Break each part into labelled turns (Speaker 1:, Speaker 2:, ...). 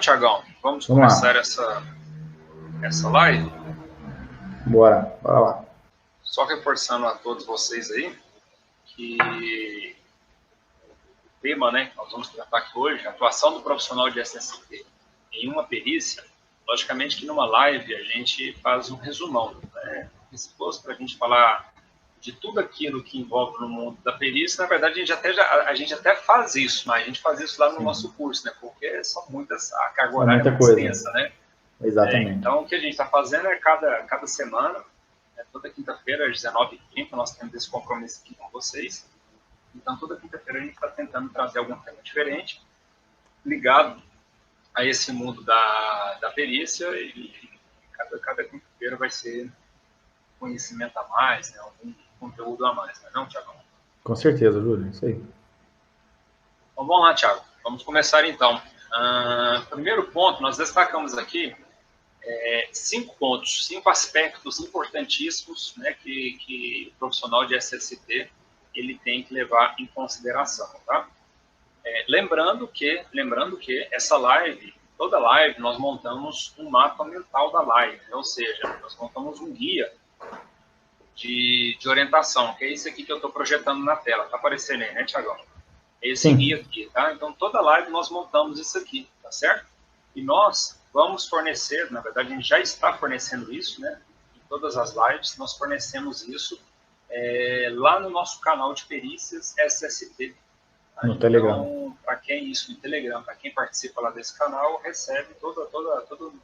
Speaker 1: Tiagão, vamos
Speaker 2: Vamos
Speaker 1: começar
Speaker 2: lá.
Speaker 1: essa live.
Speaker 2: Bora lá.
Speaker 1: Só reforçando a todos vocês aí que o tema, né, que nós vamos tratar aqui hoje, a atuação do profissional de SST em uma perícia. Logicamente que numa live a gente faz um resumão, né? Se fosse para a gente falar de tudo aquilo que envolve no mundo da perícia, na verdade a gente até faz isso, mas a gente faz isso lá no nosso curso, né? Porque são muitas, a carga
Speaker 2: É
Speaker 1: horária é
Speaker 2: muita
Speaker 1: muito
Speaker 2: coisa.
Speaker 1: extensa, né?
Speaker 2: Exatamente.
Speaker 1: Então, o que a gente está fazendo é cada semana, toda quinta-feira, às 19h30, nós temos esse compromisso aqui com vocês. Então, toda quinta-feira a gente está tentando trazer algum tema diferente, ligado a esse mundo da perícia, e cada quinta-feira vai ser conhecimento a mais, né, algum conteúdo a mais, não, Tiago?
Speaker 2: Com certeza, Júlio. Isso aí.
Speaker 1: Então, vamos lá, Tiago. Vamos começar, então. Primeiro ponto, nós destacamos aqui 5 pontos, 5 aspectos importantíssimos, né, que o profissional de SST ele tem que levar em consideração, tá? Lembrando que essa live, toda live, nós montamos um mapa mental da live, ou seja, nós montamos um guia de orientação, que é isso aqui que eu estou projetando na tela, tá aparecendo aí, né, Tiagão? Esse
Speaker 2: Sim.
Speaker 1: guia aqui, tá? Então, toda live nós montamos isso aqui, tá certo? E nós vamos fornecer, na verdade, a gente já está fornecendo isso, né? Em todas as lives, nós fornecemos isso lá no nosso canal de perícias SST. Tá?
Speaker 2: No Telegram.
Speaker 1: Então, para quem isso no Telegram, para quem participa lá desse canal, recebe todo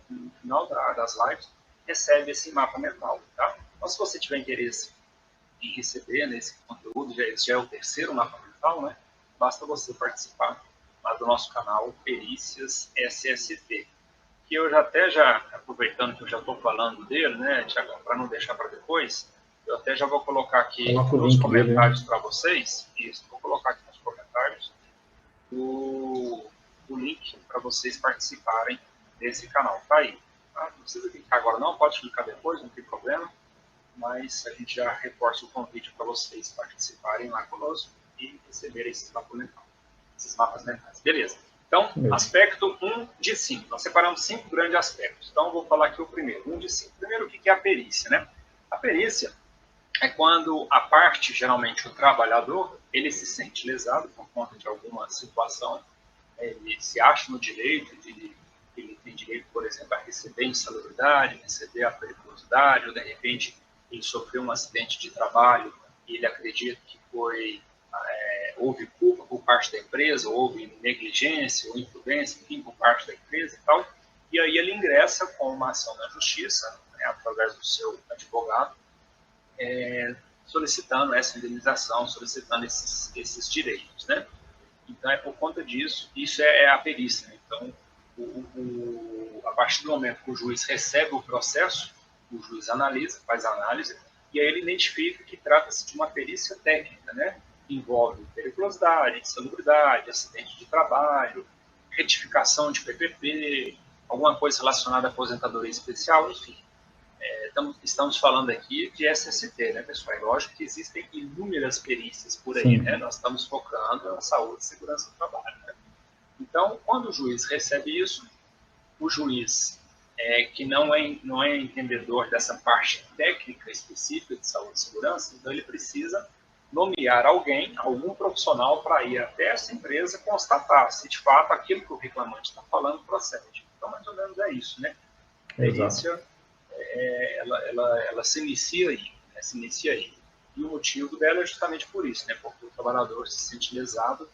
Speaker 1: no final das lives, recebe esse mapa mental, tá? Então, se você tiver interesse em receber nesse conteúdo, esse já é o terceiro mapa mental, né? Basta você participar lá do nosso canal Perícias SST. Que eu já aproveitando que eu já estou falando dele, né, Tiago, para não deixar para depois, eu até já vou colocar aqui nos comentários para vocês, isso, vou colocar aqui nos comentários o link para vocês participarem desse canal. Tá aí. Tá? Não precisa clicar agora não, pode clicar depois, não tem problema, mas a gente já reforça o convite para vocês participarem lá conosco e receberem esses mapas mentais. Beleza. Então, aspecto 1 de 5. Nós separamos 5 grandes aspectos. Então, eu vou falar aqui o primeiro, 1 de 5. Primeiro, o que é a perícia, né? A perícia é quando a parte, geralmente o trabalhador, ele se sente lesado por conta de alguma situação, ele se acha no direito ele tem direito, por exemplo, a receber insalubridade, receber a periculosidade, ou de repente ele sofreu um acidente de trabalho e ele acredita que houve culpa por parte da empresa, houve negligência ou imprudência, enfim, por parte da empresa e tal, e aí ele ingressa com uma ação na justiça, né, através do seu advogado, solicitando essa indenização, solicitando esses direitos, né? Então, por conta disso, isso é a perícia, né? Então, a partir do momento que o juiz recebe o processo, o juiz analisa, faz a análise, e aí ele identifica que trata-se de uma perícia técnica, né? Envolve periculosidade, insalubridade, acidente de trabalho, retificação de PPP, alguma coisa relacionada à aposentadoria especial, enfim. Estamos falando aqui de SST, né, pessoal? É lógico que existem inúmeras perícias por aí, né? Nós estamos focando na saúde e segurança do trabalho, né? Então, quando o juiz recebe isso, o juiz que não é entendedor dessa parte técnica específica de saúde e segurança, então ele precisa nomear algum profissional para ir até essa empresa constatar se de fato aquilo que o reclamante está falando procede. Então, mais ou menos é isso, né? Perícia, ela se inicia aí, né? Se inicia aí. E o motivo dela é justamente por isso, né? Porque o trabalhador se sente lesado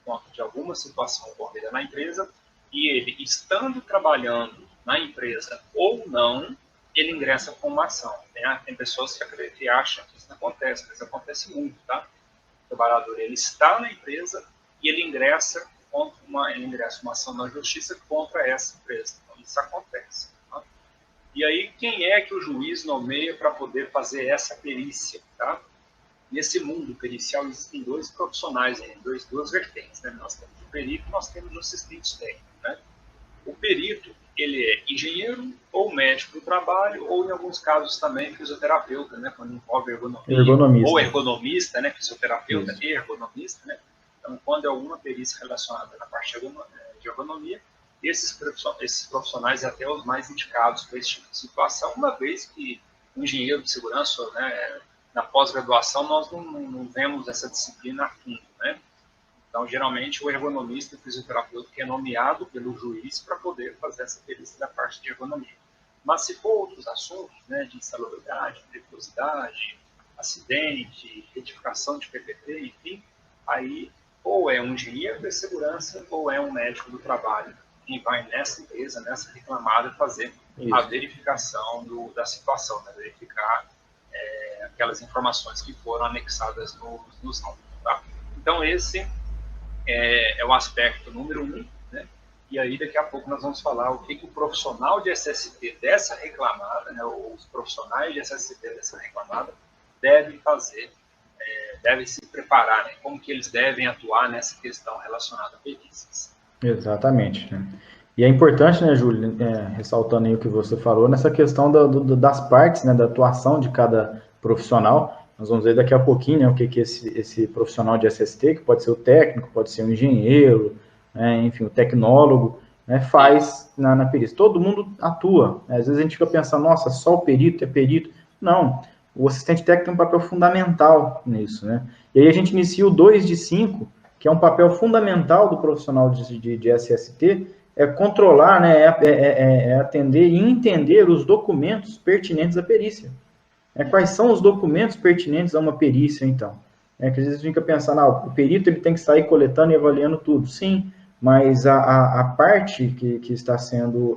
Speaker 1: por conta de alguma situação ocorrida na empresa e ele, estando trabalhando na empresa ou não, ele ingressa com uma ação. Né? Tem pessoas que acham que isso não acontece, mas acontece muito, tá? O trabalhador, ele está na empresa e ele ingressa uma ação na justiça contra essa empresa. Então, isso acontece. Tá? E aí, quem é que o juiz nomeia para poder fazer essa perícia? Tá? Nesse mundo pericial existem dois profissionais, duas vertentes. Né? Nós temos o perito e nós temos o assistente técnico. Né? O perito, ele é engenheiro ou médico do trabalho, ou em alguns casos também fisioterapeuta, né? Quando envolve ergonomia, ou ergonomista, né? Fisioterapeuta e ergonomista. Né? Então, quando é alguma perícia relacionada na parte de ergonomia, esses profissionais até os mais indicados para esse tipo de situação, uma vez que o engenheiro de segurança, né, na pós-graduação, nós não vemos essa disciplina a fundo, né? Então, geralmente, o ergonomista, o fisioterapeuta, que é nomeado pelo juiz para poder fazer essa perícia da parte de ergonomia. Mas, se for outros assuntos, né, de insalubridade, periculosidade, acidente, retificação de PPT, enfim, aí ou é um engenheiro de segurança ou é um médico do trabalho quem vai nessa empresa, nessa reclamada, fazer a verificação da situação, né, verificar aquelas informações que foram anexadas nos autos. Tá? Então, esse é o aspecto número 1, né? E aí daqui a pouco nós vamos falar o que o profissional de SST dessa reclamada, né, ou os profissionais de SST dessa reclamada devem fazer, devem se preparar, né, como que eles devem atuar nessa questão relacionada a perícias.
Speaker 2: Exatamente. Né? E é importante, né, Júlio, ressaltando aí o que você falou, nessa questão das partes, né, da atuação de cada profissional. Nós vamos ver daqui a pouquinho, né, o que esse profissional de SST, que pode ser o técnico, pode ser o engenheiro, né, enfim, o tecnólogo, né, faz na perícia. Todo mundo atua. Né? Às vezes a gente fica pensando, nossa, só o perito é perito. Não, o assistente técnico tem um papel fundamental nisso. Né? E aí a gente inicia o 2 de 5, que é um papel fundamental do profissional de SST, é controlar, né, é atender e entender os documentos pertinentes à perícia. Quais são os documentos pertinentes a uma perícia, então? Que às vezes a gente fica pensando, o perito ele tem que sair coletando e avaliando tudo. Sim, mas a parte que está sendo,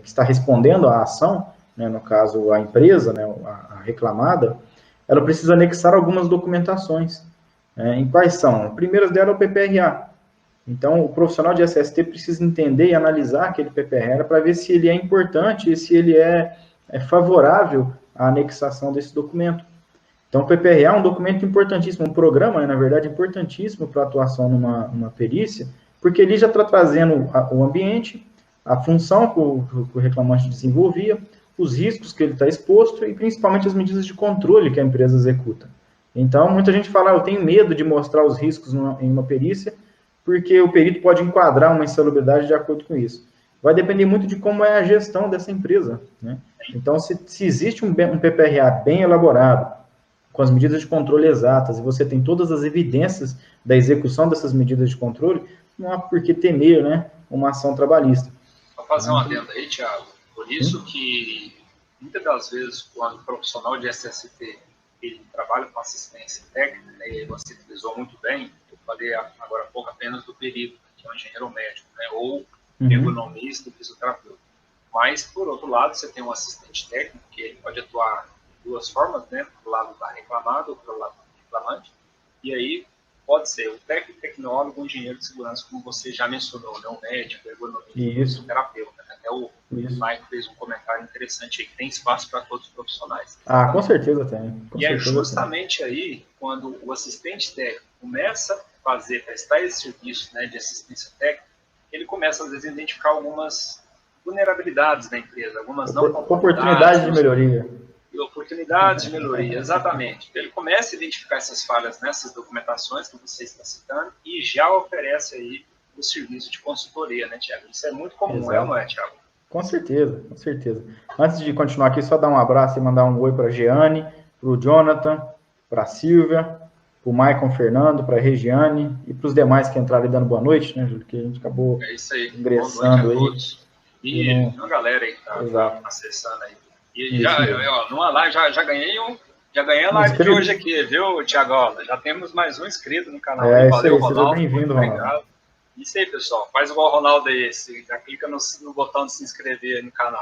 Speaker 2: que está respondendo à ação, né, no caso a empresa, né, a reclamada, ela precisa anexar algumas documentações. Em quais são? A primeira dela é o PPRA. Então, o profissional de SST precisa entender e analisar aquele PPRA para ver se ele é importante e se ele é favorável à anexação desse documento. Então, o PPRA é um documento importantíssimo, um programa, na verdade, importantíssimo para a atuação numa perícia, porque ele já está trazendo o ambiente, a função que o reclamante desenvolvia, os riscos que ele está exposto e, principalmente, as medidas de controle que a empresa executa. Então, muita gente fala, eu tenho medo de mostrar os riscos em uma perícia, porque o perito pode enquadrar uma insalubridade de acordo com isso. Vai depender muito de como é a gestão dessa empresa. Né? Então, se existe um PPRA bem elaborado, com as medidas de controle exatas, e você tem todas as evidências da execução dessas medidas de controle, não há por que temer, né, uma ação trabalhista.
Speaker 1: Vou fazer uma adenda aí, Thiago. Por isso que, muitas das vezes, quando o profissional de SST ele trabalha com assistência técnica, né, e você utilizou muito bem, eu falei agora há pouco apenas do perito, que é um engenheiro médico, né, ou ergonomista, fisioterapeuta. Mas, por outro lado, você tem um assistente técnico, que ele pode atuar de duas formas, né, do lado da reclamada ou do lado do reclamante, e aí pode ser o técnico, tecnólogo, o engenheiro de segurança, como você já mencionou, né, o médico, o ergonomista, o fisioterapeuta. Né, até o Mike fez um comentário interessante aí, que tem espaço para todos os profissionais.
Speaker 2: Com certeza tem.
Speaker 1: É justamente aí, quando o assistente técnico começa a prestar esse serviço, né, de assistência técnica, ele começa, às vezes, a identificar algumas vulnerabilidades da empresa, algumas não
Speaker 2: oportunidades de melhoria.
Speaker 1: Oportunidades de melhoria, exatamente. Ele começa a identificar essas falhas nessas documentações que você está citando e já oferece aí o serviço de consultoria, né, Thiago? Isso é muito comum, não é, Thiago?
Speaker 2: Com certeza, com certeza. Antes de continuar aqui, só dar um abraço e mandar um oi para a Jeane, para o Jonathan, para a Silvia, para o Maicon Fernando, para a Regiane e para os demais que entraram aí dando boa noite, né, Júlio? Que a gente acabou ingressando aí.
Speaker 1: E uma galera aí que está acessando aí. E numa live, já ganhei a live de hoje aqui, viu, Thiago? Já temos mais um inscrito no canal.
Speaker 2: Valeu, Ronaldo. Bem-vindo, Ronaldo.
Speaker 1: Isso aí, pessoal. Faz igual o Ronaldo aí. Já clica no botão de se inscrever no canal.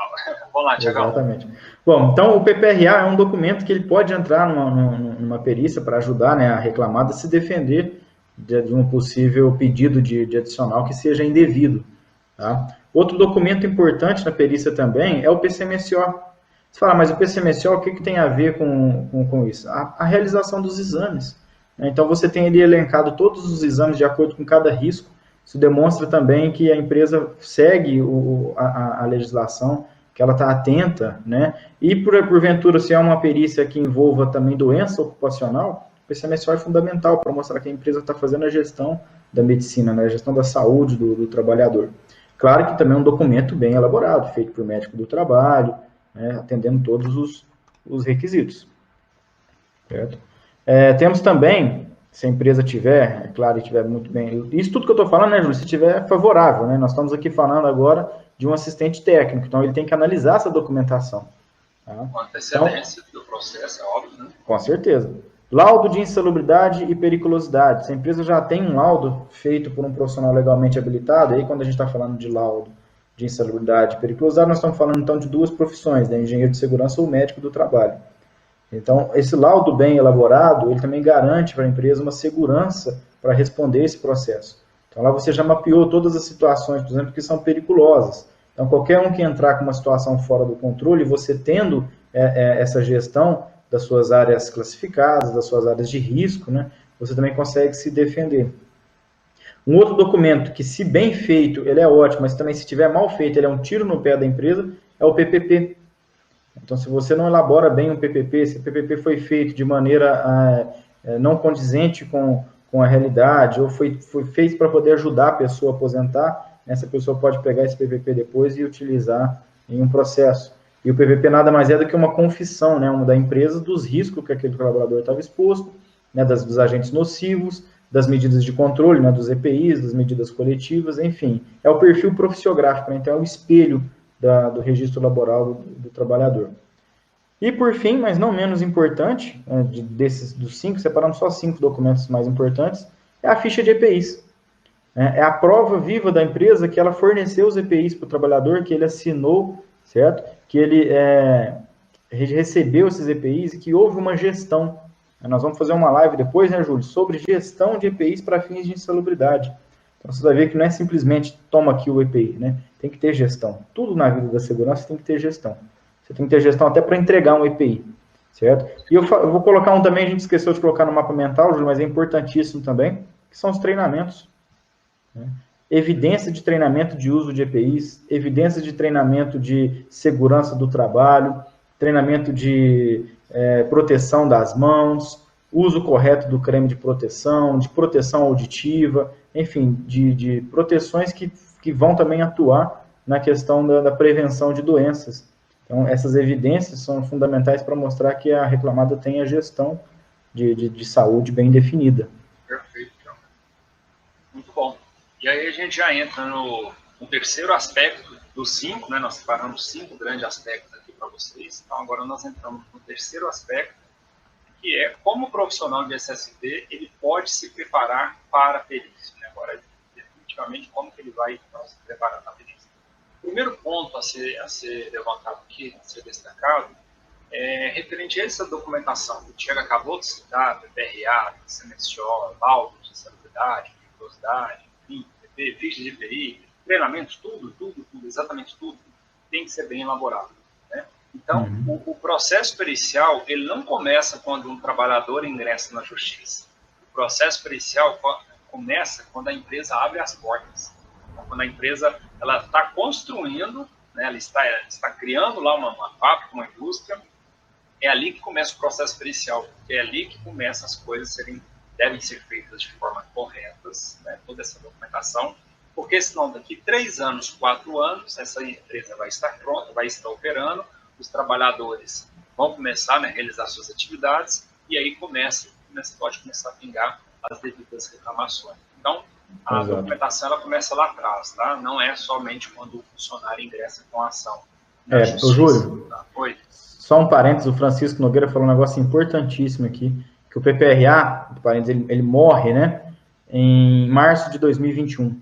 Speaker 1: Vamos lá, Thiago.
Speaker 2: Exatamente. Bom, então o PPRA é um documento que ele pode entrar numa perícia para ajudar, né, a reclamada a se defender de um possível pedido de adicional que seja indevido. Tá? Outro documento importante na perícia também é o PCMSO. Você fala, mas o PCMSO, o que tem a ver com isso? A realização dos exames. Então, você tem ali elencado todos os exames de acordo com cada risco. Isso demonstra também que a empresa segue a legislação, que ela está atenta, né? E, porventura, se é uma perícia que envolva também doença ocupacional, o PCMSO é fundamental para mostrar que a empresa está fazendo a gestão da medicina, né? A gestão da saúde do trabalhador. Claro que também é um documento bem elaborado, feito por médico do trabalho, né, atendendo todos os requisitos. Certo? Temos também, se a empresa tiver, é claro, e tiver muito bem... Isso tudo que eu estou falando, né, Júlio, se tiver favorável, né? Nós estamos aqui falando agora de um assistente técnico, então ele tem que analisar essa documentação. Tá?
Speaker 1: Com antecedência do processo, é óbvio, né?
Speaker 2: Com certeza. Laudo de insalubridade e periculosidade. Se a empresa já tem um laudo feito por um profissional legalmente habilitado, aí quando a gente está falando de laudo de insalubridade e periculosidade, nós estamos falando então de duas profissões, né? Engenheiro de segurança ou médico do trabalho. Então, esse laudo bem elaborado, ele também garante para a empresa uma segurança para responder esse processo. Então, lá você já mapeou todas as situações, por exemplo, que são periculosas. Então, qualquer um que entrar com uma situação fora do controle, você tendo essa gestão das suas áreas classificadas, das suas áreas de risco, né, você também consegue se defender. Um outro documento que, se bem feito, ele é ótimo, mas também se estiver mal feito, ele é um tiro no pé da empresa, é o PPP. Então, se você não elabora bem um PPP, se o PPP foi feito de maneira não condizente com a realidade, ou foi feito para poder ajudar a pessoa a aposentar, essa pessoa pode pegar esse PPP depois e utilizar em um processo. E o PPP nada mais é do que uma confissão, né, da empresa dos riscos que aquele colaborador estava exposto, né, dos agentes nocivos, das medidas de controle, né, dos EPIs, das medidas coletivas, enfim. É o perfil profissiográfico, né, então é o espelho do registro laboral do trabalhador. E por fim, mas não menos importante, dos 5, separamos só 5 documentos mais importantes, é a ficha de EPIs. É a prova viva da empresa que ela forneceu os EPIs para o trabalhador, que ele assinou, certo? Que ele recebeu esses EPIs e que houve uma gestão. Nós vamos fazer uma live depois, né, Júlio, sobre gestão de EPIs para fins de insalubridade. Então, você vai ver que não é simplesmente toma aqui o EPI, né? Tem que ter gestão. Tudo na vida da segurança tem que ter gestão. Você tem que ter gestão até para entregar um EPI, certo? E eu vou colocar um também, a gente esqueceu de colocar no mapa mental, Júlio, mas é importantíssimo também, que são os treinamentos. Né? Evidência de treinamento de uso de EPIs, evidência de treinamento de segurança do trabalho, treinamento de proteção das mãos, uso correto do creme de proteção auditiva, enfim, de proteções que vão também atuar na questão da prevenção de doenças. Então, essas evidências são fundamentais para mostrar que a reclamada tem a gestão de saúde bem definida.
Speaker 1: Perfeito, então. Muito bom. E aí a gente já entra no terceiro aspecto dos 5, né? Nós separamos 5 grandes aspectos aqui para vocês. Então, agora nós entramos no terceiro aspecto, que é como o profissional de SSD ele pode se preparar para a perícia. Né? Agora, definitivamente, como que ele vai se preparar para a perícia. O primeiro ponto a ser levantado aqui, a ser destacado, é referente a essa documentação que o Tiago acabou de citar, PPRA, CMSO, laudo de insalubridade, periculosidade, enfim, ficha de EPI, treinamentos, tudo, exatamente tudo, tem que ser bem elaborado. Né? Então, o processo pericial, ele não começa quando um trabalhador ingressa na justiça. O processo pericial começa quando a empresa abre as portas. Então, quando a empresa está construindo, né, ela está criando lá uma fábrica, uma indústria, é ali que começa o processo pericial, porque é ali que começam as coisas devem ser feitas de forma corretas, né, toda essa documentação, porque senão daqui 3 anos, 4 anos, essa empresa vai estar pronta, vai estar operando, os trabalhadores vão começar, né, a realizar suas atividades, e aí pode começar a pingar as devidas reclamações. Então, a documentação ela começa lá atrás, tá? Não é somente quando o funcionário ingressa com a ação.
Speaker 2: O Júlio,
Speaker 1: tá? Oi?
Speaker 2: Só um parênteses, o Francisco Nogueira falou um negócio importantíssimo aqui, que o PPRA, ele morre, né, em março de 2021.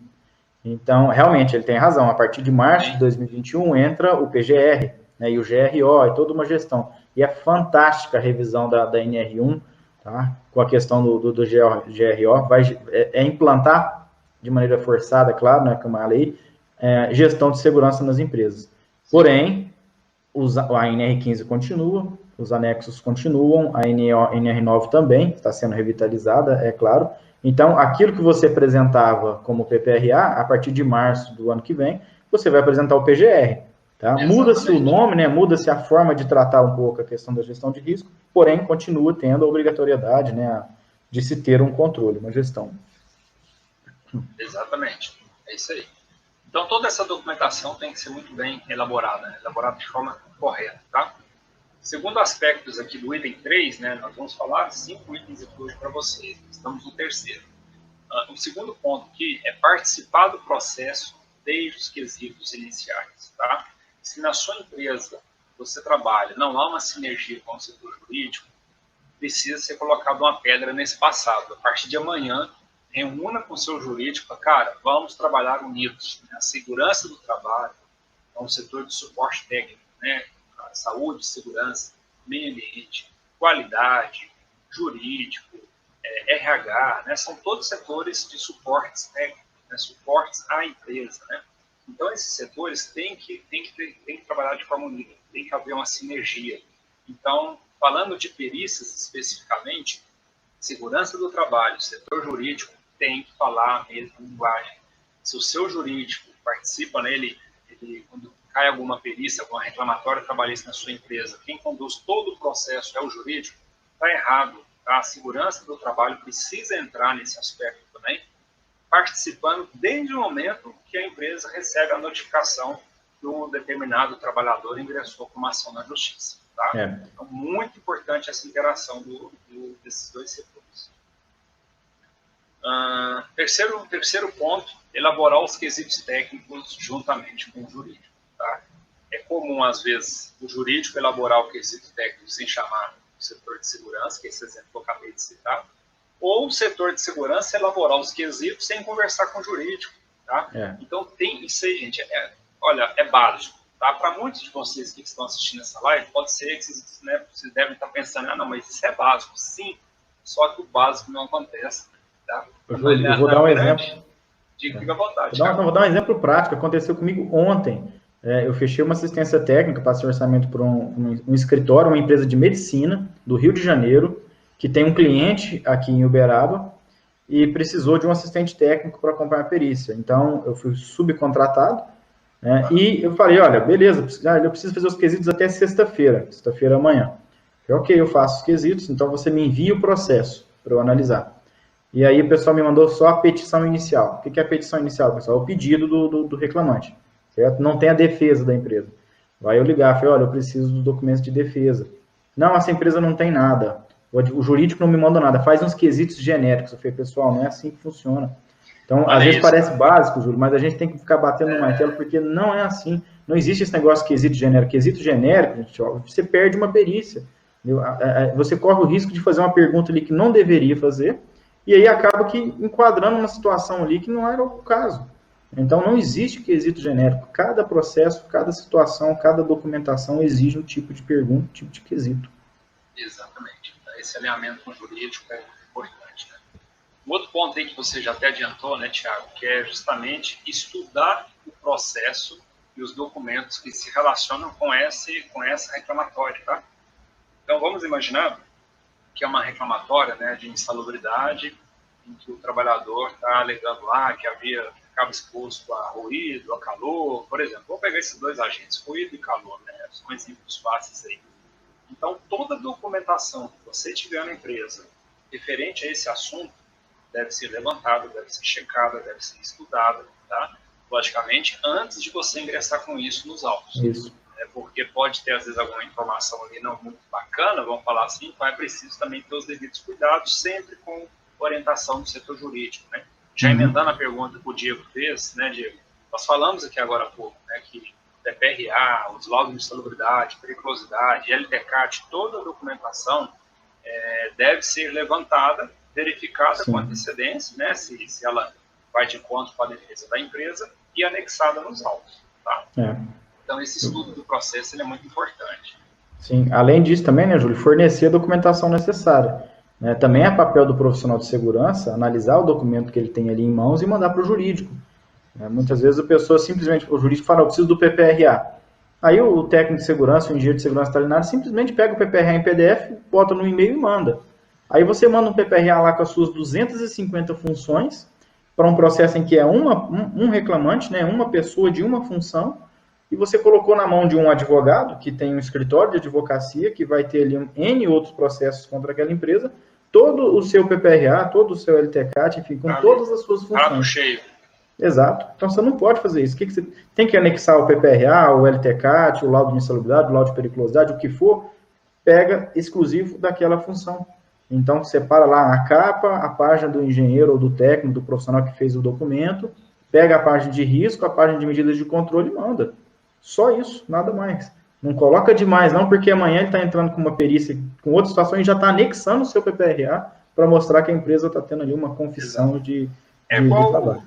Speaker 2: Então, realmente, ele tem razão, a partir de março de 2021 entra o PGR, né, e o GRO, e toda uma gestão. E é fantástica a revisão da NR1, tá, com a questão do GRO, vai implantar de maneira forçada, claro, né, como a lei, gestão de segurança nas empresas. Porém, a NR15 continua, os anexos continuam, a NR9 também está sendo revitalizada, é claro. Então, aquilo que você apresentava como PPRA, a partir de março do ano que vem, você vai apresentar o PGR. Tá? Muda-se o nome, né? Muda-se a forma de tratar um pouco a questão da gestão de risco, porém, continua tendo a obrigatoriedade, né, de se ter um controle, uma gestão.
Speaker 1: Exatamente, é isso aí. Então, toda essa documentação tem que ser muito bem elaborada, né? Elaborada de forma correta, tá? Segundo aspectos aqui do item 3, né, nós vamos falar 5 itens aqui hoje para vocês. Estamos no terceiro. O segundo ponto aqui é participar do processo desde os quesitos iniciais, tá? Se na sua empresa você trabalha, não há uma sinergia com o setor jurídico, precisa ser colocado uma pedra nesse passado. A partir de amanhã, reúna com o seu jurídico, cara, vamos trabalhar unidos, né? A segurança do trabalho, então, o setor de suporte técnico, né? A saúde, segurança, meio ambiente, qualidade, jurídico, RH, né? São todos setores de suportes técnicos, né? Suportes à empresa, né? Então, esses setores têm que trabalhar de forma unida, tem que haver uma sinergia. Então, falando de perícias especificamente, segurança do trabalho, setor jurídico tem que falar a mesma linguagem. Se o seu jurídico participa nele, quando cai alguma perícia, alguma reclamatória trabalhista na sua empresa, quem conduz todo o processo é o jurídico, está errado. Tá? A segurança do trabalho precisa entrar nesse aspecto também, participando desde o momento que a empresa recebe a notificação que um determinado trabalhador ingressou com uma ação na justiça. Tá? Então, muito importante essa interação desses dois setores. Terceiro ponto, elaborar os quesitos técnicos juntamente com o jurídico. Tá? É comum, às vezes, o jurídico elaborar o quesito técnico sem chamar o setor de segurança, que é esse exemplo que eu acabei de citar, ou o setor de segurança elaborar os quesitos sem conversar com o jurídico. Tá? Então, tem isso aí, gente. Olha, é básico. Tá? Para muitos de vocês que estão assistindo essa live, pode ser que vocês, né, vocês devem estar pensando, não, mas isso é básico. Sim, só que o básico não acontece. Tá?
Speaker 2: Eu vou dar um exemplo.
Speaker 1: Fica à vontade.
Speaker 2: Vou dar um exemplo prático. Aconteceu comigo ontem. Eu fechei uma assistência técnica, passei orçamento para um escritório, uma empresa de medicina do Rio de Janeiro, que tem um cliente aqui em Uberaba e precisou de um assistente técnico para acompanhar a perícia. Então, eu fui subcontratado, né, e eu falei, olha, beleza, eu preciso fazer os quesitos até sexta-feira amanhã. Falei, ok, eu faço os quesitos, então você me envia o processo para eu analisar. E aí o pessoal me mandou só a petição inicial. O que é a petição inicial, pessoal? É o pedido do reclamante. Certo? Não tem a defesa da empresa. Vai eu ligar, falei, olha, eu preciso dos documentos de defesa. Não, essa empresa não tem nada. O jurídico não me manda nada. Faz uns quesitos genéricos. Eu falei, pessoal, não é assim que funciona. Então, às vezes parece básico, Júlio, mas a gente tem que ficar batendo no martelo, porque não é assim. Não existe esse negócio de quesito genérico. Quesito genérico, gente, ó, você perde uma perícia. Você corre o risco de fazer uma pergunta ali que não deveria fazer, e aí acaba que enquadrando uma situação ali que não era o caso. Então, não existe quesito genérico. Cada processo, cada situação, cada documentação exige um tipo de pergunta, um tipo de quesito.
Speaker 1: Exatamente. Esse alinhamento com o jurídico é importante. Né? Um outro ponto aí que você já até adiantou, né, Tiago, que é justamente estudar o processo e os documentos que se relacionam com essa reclamatória. Tá? Então, vamos imaginar que é uma reclamatória, né, de insalubridade, em que o trabalhador está alegando lá que ficava exposto a ruído, a calor, por exemplo. Vou pegar esses dois agentes, ruído e calor, né? São exemplos fáceis aí. Então, toda documentação que você tiver na empresa referente a esse assunto deve ser levantada, deve ser checada, deve ser estudada, tá? Logicamente, antes de você ingressar com isso nos autos.
Speaker 2: Isso.
Speaker 1: Porque pode ter, às vezes, alguma informação ali não muito bacana, vamos falar assim, então é preciso também ter os devidos cuidados, sempre com orientação do setor jurídico, né? Já emendando a pergunta que o Diego fez, né, Diego? Nós falamos aqui agora há pouco, né, que o DPRA, os laudos de insalubridade, periculosidade, LTCAT, toda a documentação deve ser levantada, verificada com antecedência, né, se ela vai de encontro com a defesa da empresa e anexada nos autos, tá? Então, esse estudo do processo ele é muito importante.
Speaker 2: Sim, além disso também, né, Júlio, fornecer a documentação necessária. Né? Também é papel do profissional de segurança analisar o documento que ele tem ali em mãos e mandar para o jurídico. Muitas vezes a pessoa simplesmente, o jurídico fala, eu preciso do PPRA. Aí o técnico de segurança, o engenheiro de segurança veterinária, simplesmente pega o PPRA em PDF, bota no e-mail e manda. Aí você manda um PPRA lá com as suas 250 funções, para um processo em que é um reclamante, né, uma pessoa de uma função, e você colocou na mão de um advogado, que tem um escritório de advocacia, que vai ter ali N outros processos contra aquela empresa, todo o seu PPRA, todo o seu LTCAT, enfim, com todas as suas funções.
Speaker 1: Prato cheio.
Speaker 2: Exato. Então você não pode fazer isso. O que você tem que anexar o PPRA, o LTCAT, o laudo de insalubridade, o laudo de periculosidade, o que for, pega exclusivo daquela função. Então separa lá a capa, a página do engenheiro ou do técnico, do profissional que fez o documento, pega a página de risco, a página de medidas de controle e manda. Só isso, nada mais. Não coloca demais, não, porque amanhã ele está entrando com uma perícia, com outra situação, e já está anexando o seu PPRA para mostrar que a empresa está tendo ali uma confissão de trabalho.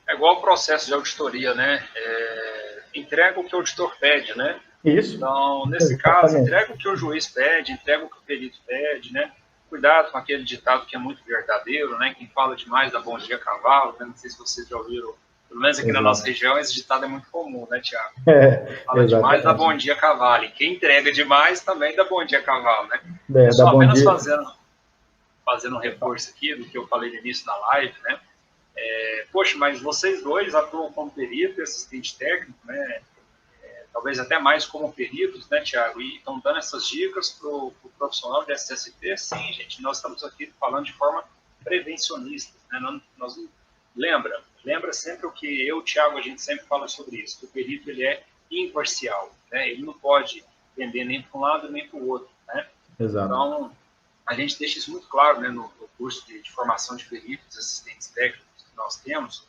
Speaker 1: É igual o processo de auditoria, né? Entrega o que o auditor pede, né?
Speaker 2: Isso.
Speaker 1: Então, nesse caso, entrega o que o juiz pede, entrega o que o perito pede, né? Cuidado com aquele ditado que é muito verdadeiro, né? Quem fala demais dá bom dia cavalo, né? Não sei se vocês já ouviram. Pelo menos aqui na nossa região, esse ditado é muito comum, né, Tiago? Fala demais dá bom dia cavalo. E quem entrega demais também dá bom dia cavalo, né? Só apenas fazendo um reforço aqui do que eu falei no início da live, né? Poxa, mas vocês dois atuam como perito e assistente técnico, né? Talvez até mais como peritos, né, Tiago? E estão dando essas dicas para o profissional de SST. Sim, gente, nós estamos aqui falando de forma prevencionista, né? Lembra sempre o que eu, Tiago, a gente sempre fala sobre isso, que o perito ele é imparcial, né? Ele não pode pender nem para um lado nem para o outro, né?
Speaker 2: Exato.
Speaker 1: Então, a gente deixa isso muito claro, né, no curso de formação de peritos, assistentes técnicos que nós temos.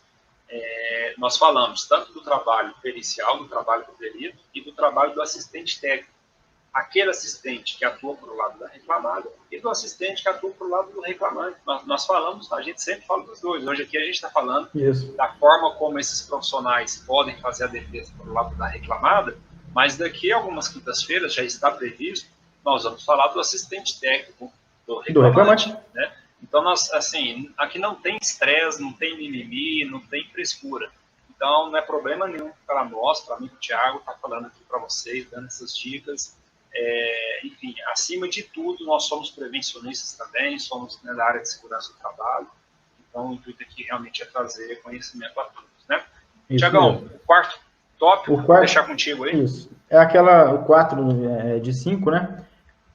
Speaker 1: Nós falamos tanto do trabalho pericial, do trabalho do perito e do trabalho do assistente técnico. Aquele assistente que atua para o lado da reclamada e do assistente que atua para o lado do reclamante. Nós falamos, a gente sempre fala dos dois. Hoje aqui a gente está falando da forma como esses profissionais podem fazer a defesa para o lado da reclamada, mas daqui a algumas quintas-feiras já está previsto, nós vamos falar do assistente técnico do reclamante, né? Então, nós, assim, aqui não tem estresse, não tem mimimi, não tem frescura. Então, não é problema nenhum para nós, para mim, o Thiago está falando aqui para vocês, dando essas dicas. Enfim, acima de tudo, nós somos prevencionistas também, somos, né, da área de segurança do trabalho. Então, o intuito aqui realmente é trazer conhecimento a todos, né? Tiagão, o quarto tópico, vou deixar contigo aí.
Speaker 2: Isso. O 4 de 5, né?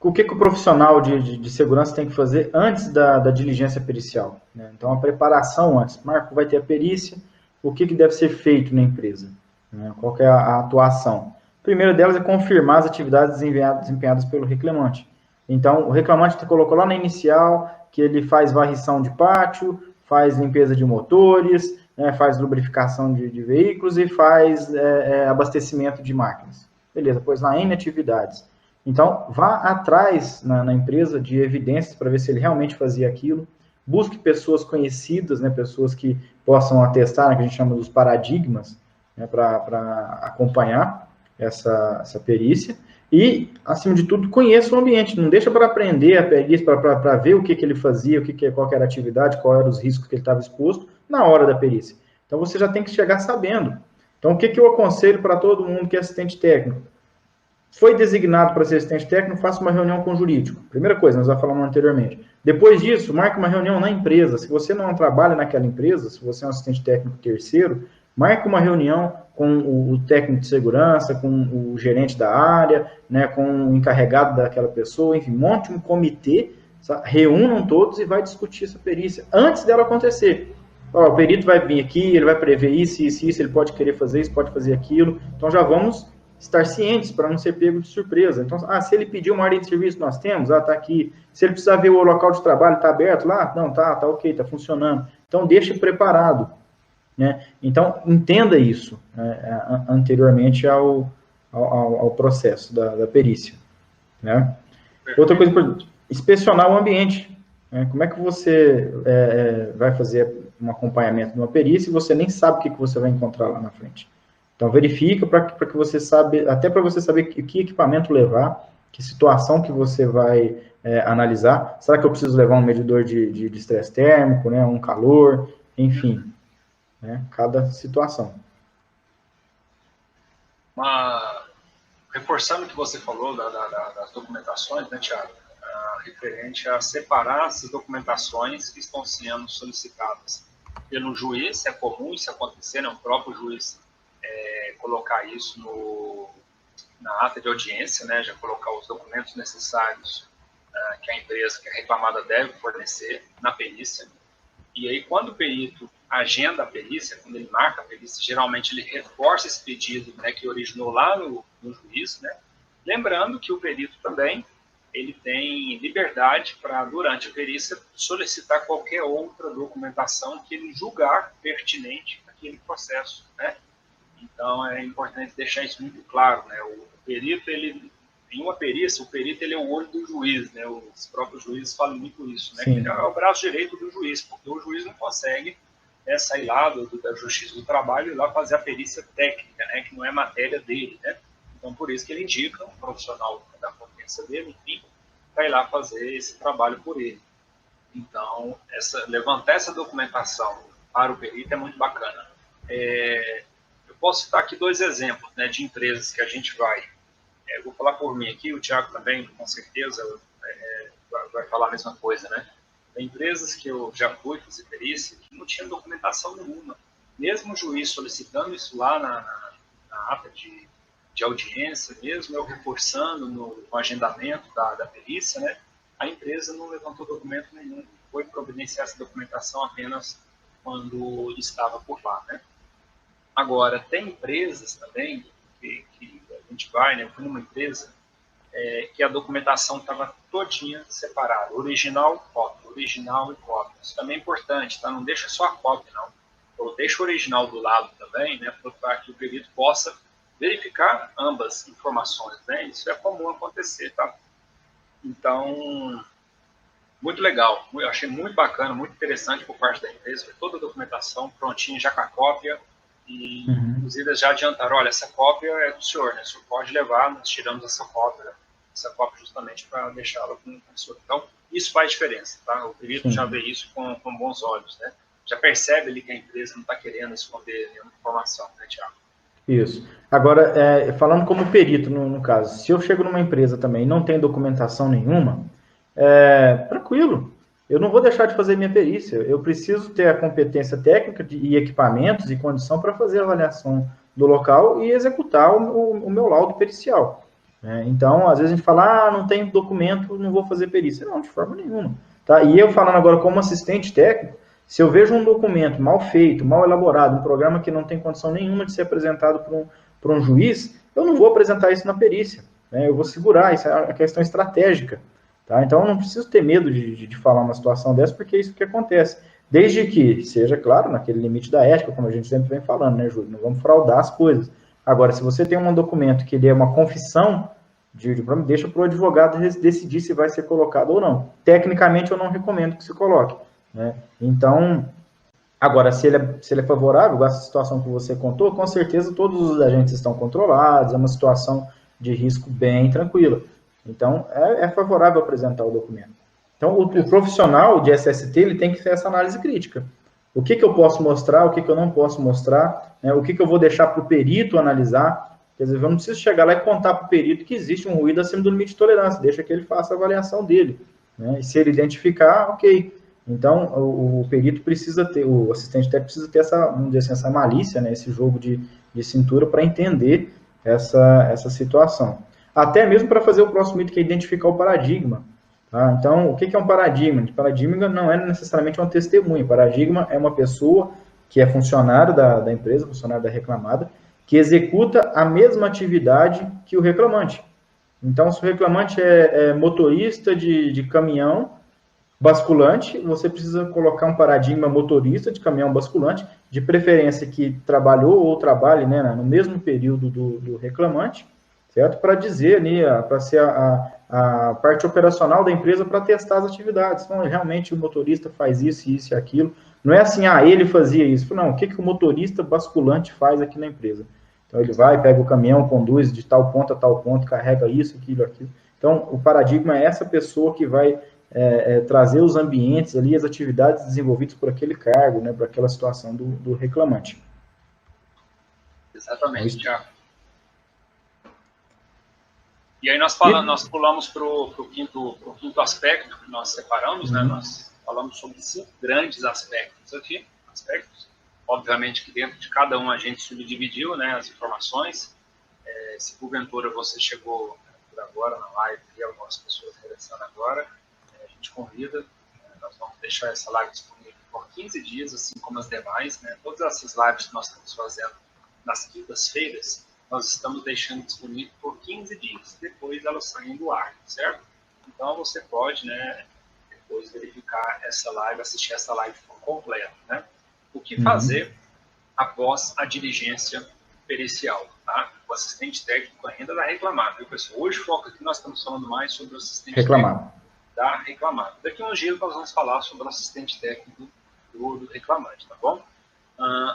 Speaker 2: O que o profissional de segurança tem que fazer antes da diligência pericial, né? Então, a preparação antes. Marco, vai ter a perícia, o que deve ser feito na empresa, né? Qual que é a atuação? A primeira delas é confirmar as atividades desempenhadas pelo reclamante. Então, o reclamante colocou lá na inicial que ele faz varrição de pátio, faz limpeza de motores, né, faz lubrificação de veículos e faz abastecimento de máquinas. Beleza, pôs lá N atividades. Então, vá atrás na empresa de evidências para ver se ele realmente fazia aquilo. Busque pessoas conhecidas, né, pessoas que possam atestar, né, que a gente chama dos paradigmas, né, para acompanhar essa perícia. E, acima de tudo, conheça o ambiente. Não deixa para aprender a perícia, para ver o que ele fazia, qual era a atividade, qual eram os riscos que ele estava exposto na hora da perícia. Então, você já tem que chegar sabendo. Então, o que eu aconselho para todo mundo que é assistente técnico? Foi designado para ser assistente técnico, faça uma reunião com o jurídico. Primeira coisa, nós já falamos anteriormente. Depois disso, marque uma reunião na empresa. Se você não trabalha naquela empresa, se você é um assistente técnico terceiro, marque uma reunião com o técnico de segurança, com o gerente da área, né, com o encarregado daquela pessoa, enfim, monte um comitê, reúnam todos e vai discutir essa perícia antes dela acontecer. O perito vai vir aqui, ele vai prever isso, ele pode querer fazer isso, pode fazer aquilo. Então já vamos estar cientes para não ser pego de surpresa. Então, se ele pediu uma ordem de serviço, nós temos, está aqui. Se ele precisar ver o local de trabalho, está aberto lá? Não, tá ok, está funcionando. Então, deixe preparado, né? Então, entenda isso, né, anteriormente ao processo da perícia, né? Outra coisa, inspecionar o ambiente, né? Como é que você vai fazer um acompanhamento de uma perícia e você nem sabe o que você vai encontrar lá na frente? Então, verifica para que você sabe, até para você saber que equipamento levar, que situação que você vai analisar. Será que eu preciso levar um medidor de estresse térmico, né, um calor, enfim, né, cada situação.
Speaker 1: Reforçando o que você falou das documentações, né, Thiago, referente a separar as documentações que estão sendo solicitadas pelo juiz, se é comum isso acontecer, né, o próprio juiz colocar isso na ata de audiência, né, já colocar os documentos necessários que a empresa, que a reclamada deve fornecer na perícia. E aí, quando o perito agenda a perícia, quando ele marca a perícia, geralmente ele reforça esse pedido, né, que originou lá no juiz, né? Lembrando que o perito também ele tem liberdade para, durante a perícia, solicitar qualquer outra documentação que ele julgar pertinente àquele processo, né? Então, é importante deixar isso muito claro, né? O perito, ele, em uma perícia, o perito ele é o olho do juiz, né? Os próprios juízes falam muito isso, né? Que ele é o braço direito do juiz, porque o juiz não consegue sair lá da Justiça do Trabalho e lá fazer a perícia técnica, né? Que não é matéria dele, né? Então, por isso que ele indica um profissional da confiança dele, enfim, para ir lá fazer esse trabalho por ele. Então, levantar essa documentação para o perito é muito bacana. Eu posso citar aqui 2 exemplos, né, de empresas que a gente vai. Eu vou falar por mim aqui, o Thiago também, com certeza, vai falar a mesma coisa, né? Tem empresas que eu já fui fazer perícia que não tinham documentação nenhuma. Mesmo o juiz solicitando isso lá na ata de audiência, mesmo eu reforçando no agendamento da perícia, né? A empresa não levantou documento nenhum, foi providenciar essa documentação apenas quando estava por lá, né? Agora, tem empresas também que a gente vai, né? Eu fui numa empresa que a documentação estava todinha separada, original e cópia, original e cópia. Isso também é importante, tá? Não deixa só a cópia, não. Ou deixa o original do lado também, né? Para que o perito possa verificar ambas informações, né? Isso é comum acontecer, tá? Então, muito legal. Eu achei muito bacana, muito interessante por parte da empresa, toda a documentação prontinha, já com a cópia. E, inclusive, já adiantaram, olha, essa cópia é do senhor, né? O senhor pode levar, nós tiramos essa cópia justamente para deixá-la com o senhor. Então, isso faz diferença, tá? O perito já vê isso com bons olhos, né? Já percebe ali que a empresa não está querendo esconder nenhuma informação, né, Thiago?
Speaker 2: Isso. Agora, falando como perito, no caso, se eu chego numa empresa também e não tem documentação nenhuma, tranquilo, eu não vou deixar de fazer minha perícia. Eu preciso ter a competência técnica e equipamentos e condição para fazer a avaliação do local e executar o meu laudo pericial. Então, às vezes a gente fala, não tem documento, não vou fazer perícia. Não, de forma nenhuma. Tá? E eu falando agora como assistente técnico, se eu vejo um documento mal feito, mal elaborado, um programa que não tem condição nenhuma de ser apresentado por um juiz, eu não vou apresentar isso na perícia. Né? Eu vou segurar, isso é uma questão estratégica. Tá? Então, eu não preciso ter medo de falar uma situação dessa, porque é isso que acontece. Desde que seja, claro, naquele limite da ética, como a gente sempre vem falando, né, Júlio? Não vamos fraudar as coisas. Agora, se você tem um documento que ele é uma confissão deixa para o advogado decidir se vai ser colocado ou não. Tecnicamente, eu não recomendo que se coloque. Né? Então, agora, se ele é favorável, essa situação que você contou, com certeza todos os agentes estão controlados, é uma situação de risco bem tranquila. Então, é favorável apresentar o documento. Então, o profissional de SST ele tem que ter essa análise crítica. O que eu posso mostrar, o que eu não posso mostrar, né? O que eu vou deixar para o perito analisar. Quer dizer, eu não preciso chegar lá e contar para o perito que existe um ruído acima do limite de tolerância, deixa que ele faça a avaliação dele. Né? E se ele identificar, ok. Então, o perito precisa ter, o assistente técnico precisa ter essa, vamos dizer assim, essa malícia, né? Esse jogo de cintura para entender essa situação. Até mesmo para fazer o próximo item, que é identificar o paradigma. Tá? Então, o que é um paradigma? Paradigma não é necessariamente uma testemunha. Paradigma é uma pessoa que é funcionário da empresa, funcionário da reclamada, que executa a mesma atividade que o reclamante. Então, se o reclamante é motorista de caminhão basculante, você precisa colocar um paradigma motorista de caminhão basculante, de preferência que trabalhou ou trabalhe, né, no mesmo período do reclamante, certo? Para dizer ali, para ser a parte operacional da empresa para testar as atividades. Então, realmente o motorista faz isso, isso e aquilo. Não é assim, ele fazia isso. Não, o que o motorista basculante faz aqui na empresa? Então, ele vai, pega o caminhão, conduz de tal ponto a tal ponto, carrega isso, aquilo. Então, o paradigma é essa pessoa que vai trazer os ambientes ali, as atividades desenvolvidas por aquele cargo, né, para aquela situação do reclamante.
Speaker 1: Exatamente, Thiago. E aí nós pulamos para o quinto aspecto que nós separamos, né? Nós falamos sobre 5 grandes aspectos aqui, obviamente que dentro de cada um a gente subdividiu, né, as informações. Se porventura você chegou por agora na live e algumas pessoas regressando agora, a gente convida, nós vamos deixar essa live disponível por 15 dias, assim como as demais, né? Todas essas lives que nós estamos fazendo nas quintas-feiras, nós estamos deixando disponível por 15 dias, depois elas saem do ar, certo? Então você pode, né, depois verificar essa live, assistir essa live completa, né? O que fazer após a diligência pericial, tá? O assistente técnico ainda dá reclamar, viu, pessoal? Hoje o foco aqui nós estamos falando mais sobre o assistente técnico da reclamada. Daqui a uns dias nós vamos falar sobre o assistente técnico do reclamante, tá bom?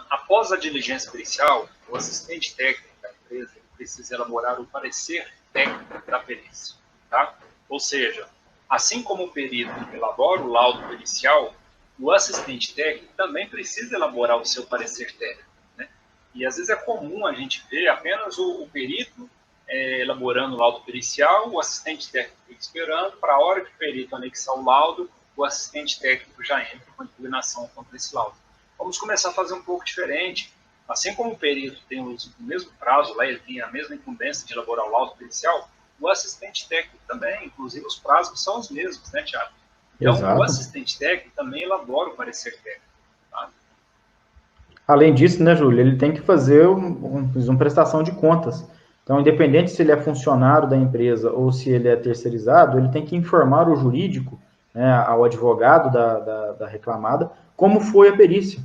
Speaker 1: Após a diligência pericial, o assistente técnico da empresa precisa elaborar o parecer técnico da perícia, tá? Ou seja, assim como o perito elabora o laudo pericial, o assistente técnico também precisa elaborar o seu parecer técnico, né? E às vezes é comum a gente ver apenas o perito elaborando o laudo pericial, o assistente técnico fica esperando, para a hora que o perito anexar o laudo, o assistente técnico já entra com impugnação contra esse laudo. Vamos começar a fazer um pouco diferente. Assim como o perito tem o mesmo prazo, lá ele tem a mesma incumbência de elaborar o laudo pericial, o assistente técnico também, inclusive os prazos são os mesmos, né, Thiago? Então,
Speaker 2: Exato.
Speaker 1: o assistente técnico também elabora o parecer técnico. Tá?
Speaker 2: Além disso, né, Júlio, ele tem que fazer uma prestação de contas. Então, independente se ele é funcionário da empresa ou se ele é terceirizado, ele tem que informar o jurídico, né, ao advogado da reclamada, como foi a perícia.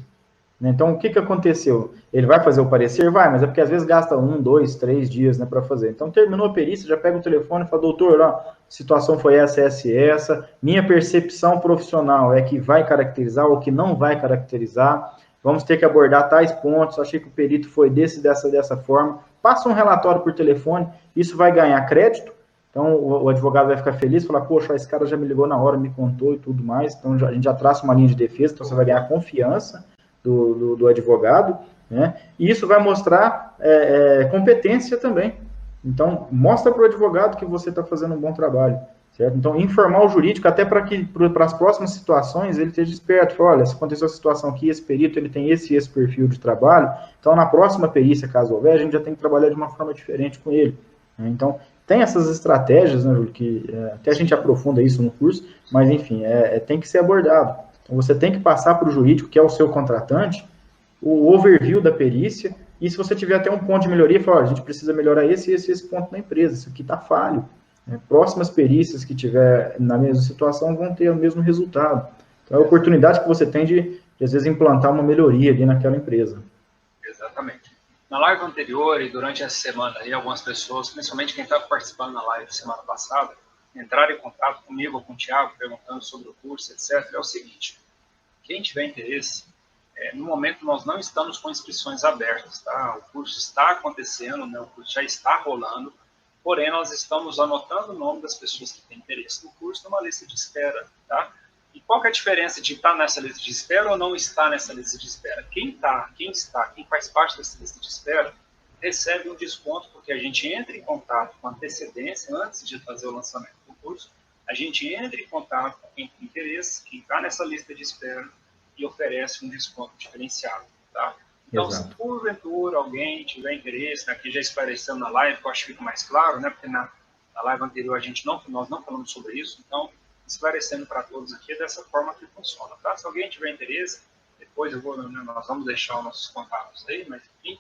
Speaker 2: Então, o que aconteceu? Ele vai fazer o parecer? Vai, mas é porque às vezes gasta 1, 2, 3 dias, né, para fazer. Então, terminou a perícia, já pega o telefone e fala, doutor, ó, a situação foi essa, minha percepção profissional é que vai caracterizar ou que não vai caracterizar, vamos ter que abordar tais pontos, achei que o perito foi dessa forma, passa um relatório por telefone, isso vai ganhar crédito, então o advogado vai ficar feliz, falar, poxa, esse cara já me ligou na hora, me contou e tudo mais, então a gente já traça uma linha de defesa, então você vai ganhar confiança do advogado, né? E isso vai mostrar competência também. Então, mostra para o advogado que você está fazendo um bom trabalho, certo? Então, informar o jurídico, até para que para as próximas situações ele esteja esperto. Fala, olha, se aconteceu a situação aqui, esse perito ele tem esse perfil de trabalho, então na próxima perícia, caso houver, a gente já tem que trabalhar de uma forma diferente com ele. Né? Então, tem essas estratégias, né, Júlio, que até a gente aprofunda isso no curso, mas enfim, tem que ser abordado. Então, você tem que passar para o jurídico, que é o seu contratante, o overview da perícia, e se você tiver até um ponto de melhoria, fala, a gente precisa melhorar esse ponto na empresa, isso aqui está falho. Né? Próximas perícias que tiver na mesma situação vão ter o mesmo resultado. Então, é a oportunidade que você tem de às vezes, implantar uma melhoria ali naquela empresa.
Speaker 1: Exatamente. Na live anterior e durante essa semana, aí, algumas pessoas, principalmente quem estava participando na live semana passada, entraram em contato comigo ou com o Thiago, perguntando sobre o curso, etc. É o seguinte, quem tiver interesse, no momento nós não estamos com inscrições abertas, tá? O curso está acontecendo, né? O curso já está rolando, porém nós estamos anotando o nome das pessoas que têm interesse no curso numa lista de espera, tá? E qual que é a diferença de estar nessa lista de espera ou não estar nessa lista de espera? Quem faz parte dessa lista de espera, recebe um desconto, porque a gente entra em contato com antecedência, antes de fazer o lançamento do curso, a gente entra em contato com quem tem interesse, quem está nessa lista de espera, e oferece um desconto diferenciado, tá? Então, exato, se porventura alguém tiver interesse, né, aqui já esclarecendo na live, que eu acho que fica mais claro, né, porque na live anterior nós não falamos sobre isso, então, esclarecendo para todos aqui, é dessa forma que funciona, tá? Se alguém tiver interesse, depois nós vamos deixar os nossos contatos aí, mas enfim,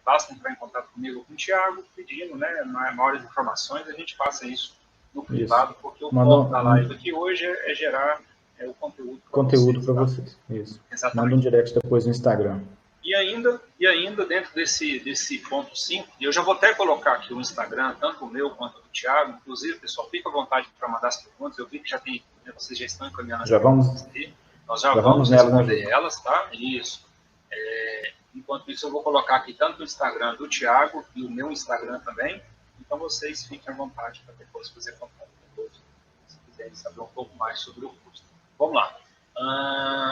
Speaker 1: basta entrar em contato comigo ou com o Thiago, pedindo, né, maiores informações, a gente passa isso no privado, porque o foco da live aqui hoje é gerar o conteúdo para vocês.
Speaker 2: Isso. Exatamente. Manda um direct depois no Instagram.
Speaker 1: E ainda dentro desse ponto 5, eu já vou até colocar aqui o Instagram, tanto o meu quanto o do Thiago, inclusive, pessoal, fica à vontade para mandar as perguntas, eu vi que já tem, vocês já estão encaminhando as perguntas aí, nós já vamos responder elas, tá? Isso. Enquanto isso, eu vou colocar aqui tanto o Instagram do Thiago e o meu Instagram também, então vocês fiquem à vontade para depois fazer contato depois, se quiserem saber um pouco mais sobre o curso. Vamos lá.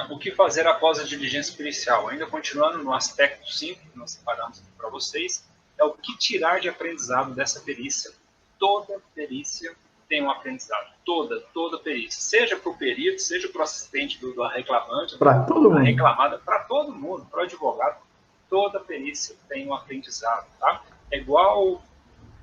Speaker 1: O que fazer após a diligência pericial? Ainda continuando no aspecto 5 que nós separamos aqui para vocês, é o que tirar de aprendizado dessa perícia. Toda perícia tem um aprendizado. Toda perícia. Seja para o perito, seja para o assistente do reclamante,
Speaker 2: para todo mundo.
Speaker 1: Reclamada, para todo mundo, para o advogado. Toda perícia tem um aprendizado. Tá? É igual,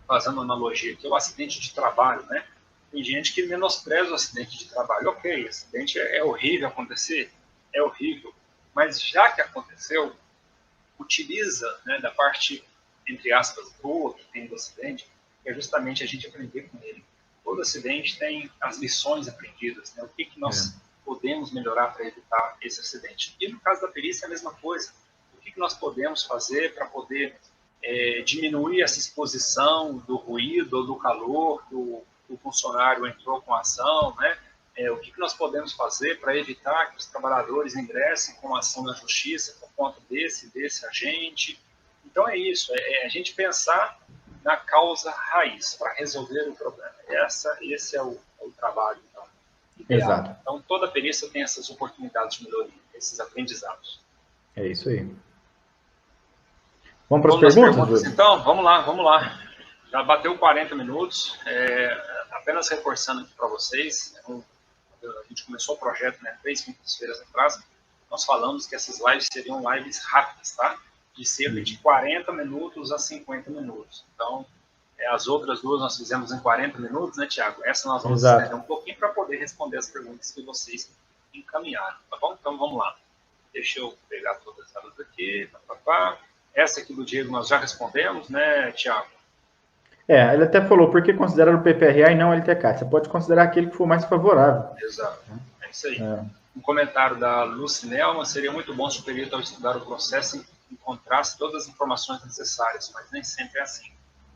Speaker 1: fazendo analogia aqui, o acidente de trabalho, né? Tem gente que menospreza o acidente de trabalho. Ok, acidente é horrível acontecer, é horrível, mas já que aconteceu, utiliza, né, da parte, entre aspas, boa que tem do acidente, que é justamente a gente aprender com ele. Todo acidente tem as lições aprendidas, né, o que nós podemos melhorar para evitar esse acidente. E no caso da perícia é a mesma coisa. O que nós podemos fazer para poder diminuir essa exposição do ruído ou do calor que o funcionário entrou com a ação, né? O que nós podemos fazer para evitar que os trabalhadores ingressem com ação na justiça por conta desse agente. Então é isso, a gente pensar na causa raiz para resolver o problema. Esse é o trabalho, então, ideal.
Speaker 2: Exato.
Speaker 1: Então toda perícia tem essas oportunidades de melhoria, esses aprendizados.
Speaker 2: É isso aí. Vamos para as perguntas,
Speaker 1: então? Vamos lá. Já bateu 40 minutos. Apenas reforçando aqui para vocês, a gente começou o projeto, né, 3 quintas-feiras atrás. Nós falamos que essas lives seriam lives rápidas, tá? De cerca de 40 minutos a 50 minutos. Então, as outras duas nós fizemos em 40 minutos, né, Tiago? Essa nós vamos estender um pouquinho para poder responder as perguntas que vocês encaminharam, tá bom? Então, vamos lá. Deixa eu pegar todas elas aqui. Essa aqui do Diego nós já respondemos, né, Tiago?
Speaker 2: Ele até falou, por que considerar o PPRA e não o LTK? Você pode considerar aquele que for mais favorável.
Speaker 1: Exato, é isso aí. Um comentário da Lucinelma, seria muito bom se o perito, ao estudar o processo, encontrasse todas as informações necessárias, mas nem sempre é assim.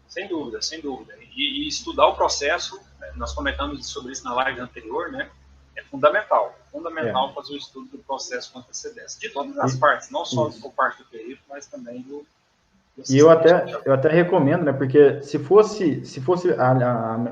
Speaker 1: Sem dúvida, sem dúvida. E estudar o processo, né, nós comentamos sobre isso na live anterior, né? É fundamental fazer o estudo do processo com antecedência, de todas as partes, não só por parte do perito, mas também do
Speaker 2: e eu até recomendo, né, porque se fosse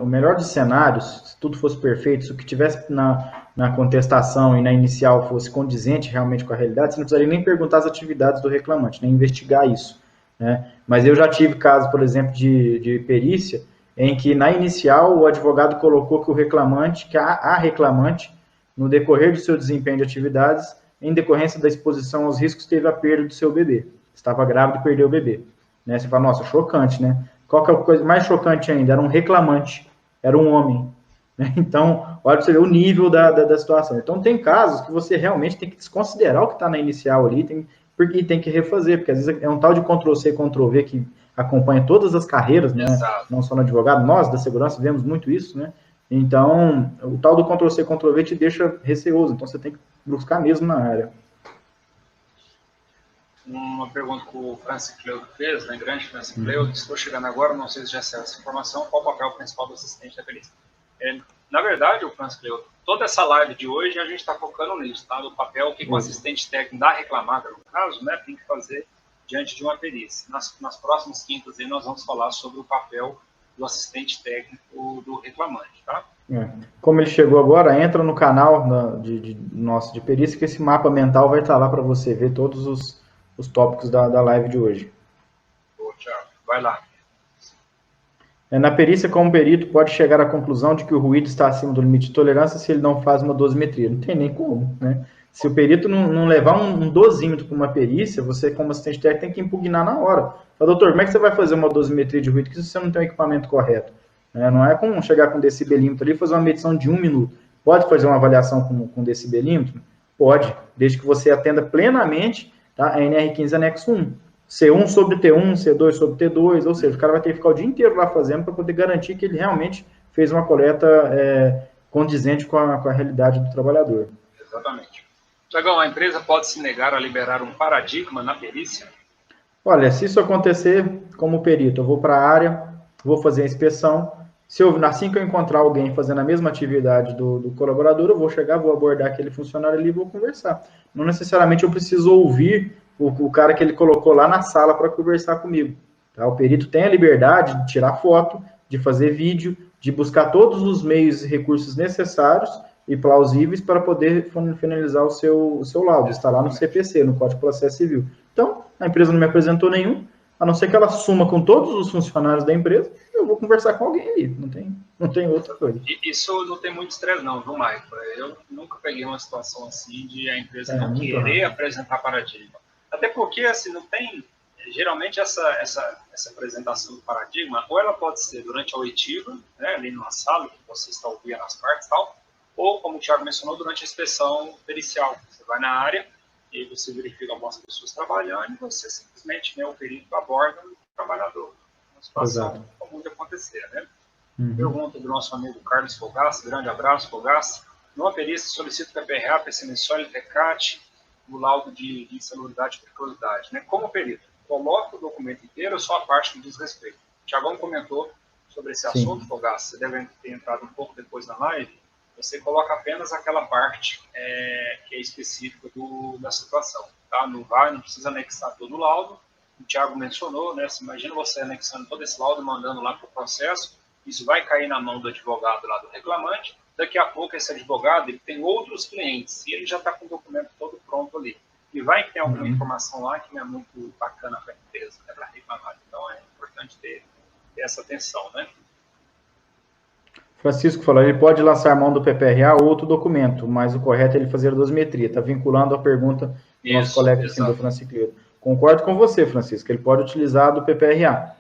Speaker 2: o melhor dos cenários, se tudo fosse perfeito, se o que tivesse na contestação e na inicial fosse condizente realmente com a realidade, você não precisaria nem perguntar as atividades do reclamante, nem investigar isso, né? Mas eu já tive casos, por exemplo, de perícia, em que na inicial o advogado colocou que a reclamante, no decorrer do seu desempenho de atividades, em decorrência da exposição aos riscos, teve a perda do seu bebê. Estava grávida e perdeu o bebê. Né? Você fala, nossa, chocante, né? Qual que é a coisa mais chocante ainda? Era um reclamante, era um homem. Né? Então, olha para você ver o nível da situação. Então, tem casos que você realmente tem que desconsiderar o que está na inicial ali, porque tem que refazer, porque às vezes é um tal de Ctrl-C, Ctrl-V que acompanha todas as carreiras, né? Não só no advogado, nós da segurança vemos muito isso, né? Então, o tal do Ctrl-C, Ctrl-V te deixa receoso, então você tem que buscar mesmo na área.
Speaker 1: Uma pergunta que o Francis Cleudo fez, né? Grande Francis Cleudo, estou chegando agora, não sei se já saiu essa informação, qual o papel principal do assistente da perícia? Na verdade, o Francis Cleudo, toda essa live de hoje a gente está focando nisso, tá? No papel que o assistente técnico da reclamada, no caso, né, tem que fazer diante de uma perícia. Nas próximas quintas aí nós vamos falar sobre o papel do assistente técnico do reclamante, tá?
Speaker 2: Como ele chegou agora, entra no canal nosso de perícia, que esse mapa mental vai estar lá para você ver todos os tópicos da live de hoje.
Speaker 1: Boa, Thiago. Vai lá.
Speaker 2: Na perícia, como perito, pode chegar à conclusão de que o ruído está acima do limite de tolerância se ele não faz uma dosimetria. Não tem nem como, né? Se o perito não levar um dosímetro para uma perícia, você, como assistente técnico, tem que impugnar na hora. Fala, doutor, como é que você vai fazer uma dosimetria de ruído se você não tem o equipamento correto? Não é como chegar com decibelímetro ali e fazer uma medição de 1 minuto. Pode fazer uma avaliação com decibelímetro? Pode, desde que você atenda plenamente, tá, a NR15 anexo 1. C1 sobre T1, C2 sobre T2, ou seja, o cara vai ter que ficar o dia inteiro lá fazendo para poder garantir que ele realmente fez uma coleta condizente com a realidade do trabalhador.
Speaker 1: Exatamente. Tiagão, a empresa pode se negar a liberar um paradigma na perícia?
Speaker 2: Olha, se isso acontecer, como perito, eu vou para a área, vou fazer a inspeção. Assim que eu encontrar alguém fazendo a mesma atividade do colaborador, eu vou chegar, vou abordar aquele funcionário ali e vou conversar. Não necessariamente eu preciso ouvir o cara que ele colocou lá na sala para conversar comigo. Tá? O perito tem a liberdade de tirar foto, de fazer vídeo, de buscar todos os meios e recursos necessários e plausíveis para poder finalizar o seu laudo. Está lá no CPC, no Código de Processo Civil. Então, a empresa não me apresentou nenhum, a não ser que ela suma com todos os funcionários da empresa, eu vou conversar com alguém ali, não tem outra coisa.
Speaker 1: Isso não tem muito estresse não, viu, Michael? Eu nunca peguei uma situação assim de a empresa não querer apresentar paradigma. Até porque, assim, não tem, geralmente essa apresentação do paradigma, ou ela pode ser durante a oitiva, né, ali numa sala, que você está ouvindo as partes e tal, ou, como o Thiago mencionou, durante a inspeção pericial. Você vai na área e você verifica algumas pessoas trabalhando e você simplesmente, né, o perito aborda o trabalhador. Uma situação comum de acontecer, né? Pergunta do nosso amigo Carlos Fogaça, grande abraço, Fogaça. Numa perícia, solicito PPRA, PCMSOL, TECAT, o laudo de insalubridade e periculosidade. Né? Como perito, coloca o documento inteiro ou só a parte que diz respeito? O Thiagão comentou sobre esse assunto, Fogaça, você deve ter entrado um pouco depois na live. Você coloca apenas aquela parte que é específica da situação. Tá? Não precisa anexar todo o laudo. O Thiago mencionou, né? Você imagina você anexando todo esse laudo, mandando lá para o processo, isso vai cair na mão do advogado lá do reclamante. Daqui a pouco esse advogado ele tem outros clientes e ele já está com o documento todo pronto ali. E vai ter alguma informação lá que não é muito bacana para a empresa, né, para reclamar. Então é importante ter essa atenção, né?
Speaker 2: Francisco falou, ele pode lançar mão do PPRA ou outro documento, mas o correto é ele fazer a dosimetria. Está vinculando a pergunta do nosso colega do Francisco. Concordo com você, Francisco, ele pode utilizar do PPRA.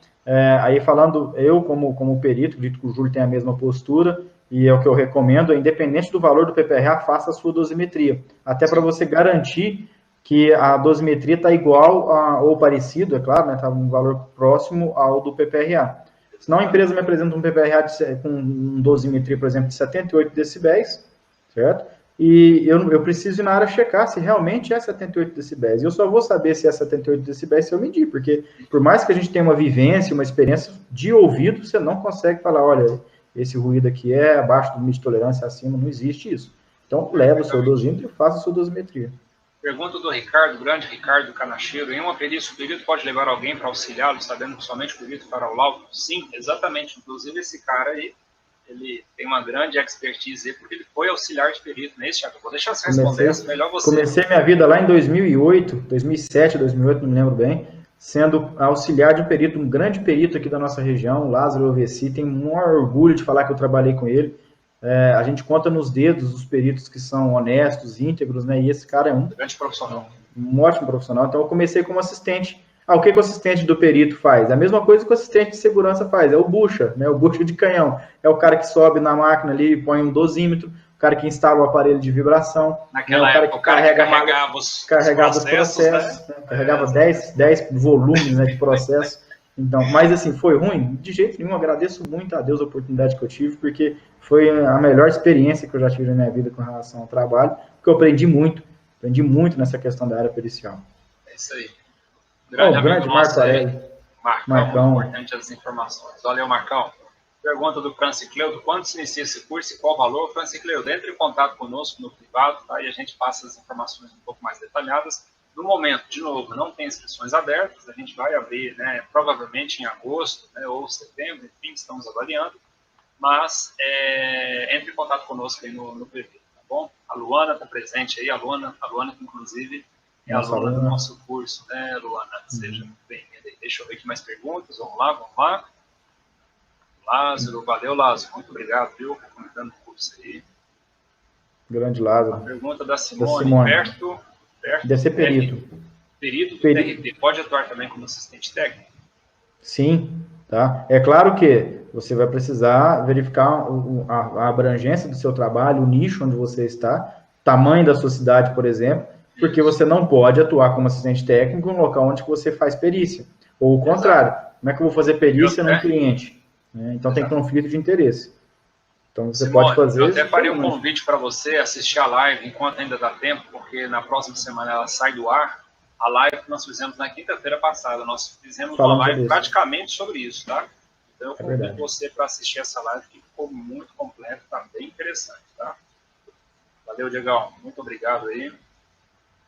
Speaker 2: Aí falando, eu como perito, acredito que o Júlio tem a mesma postura, e é o que eu recomendo, independente do valor do PPRA, faça a sua dosimetria. Até para você garantir que a dosimetria está igual ou parecido, é claro, está um valor próximo ao do PPRA. Senão a empresa me apresenta um PPRA com dosimetria, por exemplo, de 78 decibéis, certo? E eu preciso ir na área checar se realmente é 78 decibéis. E eu só vou saber se é 78 decibéis se eu medir, porque por mais que a gente tenha uma vivência, uma experiência de ouvido, você não consegue falar, olha, esse ruído aqui é abaixo do limite de tolerância, acima, não existe isso. Então, leva o seu dosímetro e faça a sua dosimetria.
Speaker 1: Pergunta do Ricardo, grande Ricardo Canacheiro. Em uma perícia, o perito pode levar alguém para auxiliá-lo, sabendo que somente o perito fará o laudo? Sim, exatamente. Inclusive, esse cara aí, ele tem uma grande expertise, porque ele foi auxiliar de perito, não é isso, Thiago? Vou deixar você responder, melhor você.
Speaker 2: Comecei minha vida lá em 2008, 2007, 2008, não me lembro bem, sendo auxiliar de um perito, um grande perito aqui da nossa região, Lázaro Ovessi. Tenho um maior orgulho de falar que eu trabalhei com ele. A gente conta nos dedos os peritos que são honestos, íntegros, né? E esse cara é um
Speaker 1: grande profissional.
Speaker 2: Um ótimo profissional. Então, eu comecei como assistente. O que o assistente do perito faz? A mesma coisa que o assistente de segurança faz. É o bucha, né? O bucha de canhão. É o cara que sobe na máquina ali, põe um dosímetro, o cara que instala o aparelho de vibração.
Speaker 1: Naquela época, o cara que carregava os processos, né?
Speaker 2: Carregava 10 volumes, né, de processo. Então, mas assim, foi ruim? De jeito nenhum. Agradeço muito a Deus a oportunidade que eu tive, porque foi a melhor experiência que eu já tive na minha vida com relação ao trabalho, porque eu aprendi muito nessa questão da área pericial.
Speaker 1: É isso aí.
Speaker 2: Grande Marco Aurélio.
Speaker 1: Marcão, importante as informações. Valeu, Marcão. Pergunta do Francicleudo, quando se inicia esse curso e qual o valor? Francicleudo, entre em contato conosco no privado, tá? E a gente passa as informações um pouco mais detalhadas. No momento, de novo, não tem inscrições abertas, a gente vai abrir, né, provavelmente em agosto, né, ou setembro, enfim, estamos avaliando, mas entre em contato conosco aí no PV, tá bom? A Luana está presente aí, a Luana que inclusive é a aluna do nosso curso, né, Luana? Seja bem-vinda aí. Deixa eu ver aqui mais perguntas, vamos lá. Lázaro, valeu, Lázaro, muito obrigado, viu, por comentando o curso aí.
Speaker 2: Grande Lázaro.
Speaker 1: A pergunta da Simone. Perto
Speaker 2: deve ser perito.
Speaker 1: Perito do TRT pode atuar também como assistente técnico?
Speaker 2: Sim, tá? É claro que você vai precisar verificar a abrangência do seu trabalho, o nicho onde você está, tamanho da sua cidade, por exemplo, porque você não pode atuar como assistente técnico em um local onde você faz perícia. Ou o contrário, como é que eu vou fazer perícia num cliente? Então tem conflito de interesse. Então você
Speaker 1: Simone,
Speaker 2: pode fazer.
Speaker 1: Eu até farei um convite para você assistir a live enquanto ainda dá tempo, porque na próxima semana ela sai do ar. A live que nós fizemos na quinta-feira passada, nós fizemos uma live praticamente sobre isso, tá? Então eu convido você para assistir essa live, que ficou muito completa, tá bem interessante, tá? Valeu, Diegão, muito obrigado aí.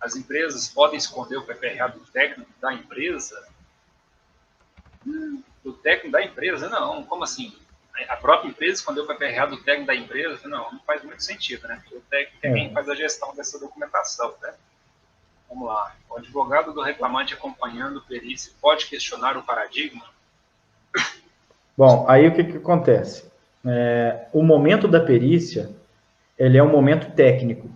Speaker 1: As empresas podem esconder o PPRA do técnico da empresa? Do técnico da empresa? Não, como assim? A própria empresa escondeu o PPRA do técnico da empresa? Não faz muito sentido, né? Porque o técnico é quem faz a gestão dessa documentação, né? Vamos lá. O advogado do reclamante acompanhando o perícia pode questionar o paradigma?
Speaker 2: Bom, aí o que acontece? O momento da perícia, ele é um momento técnico.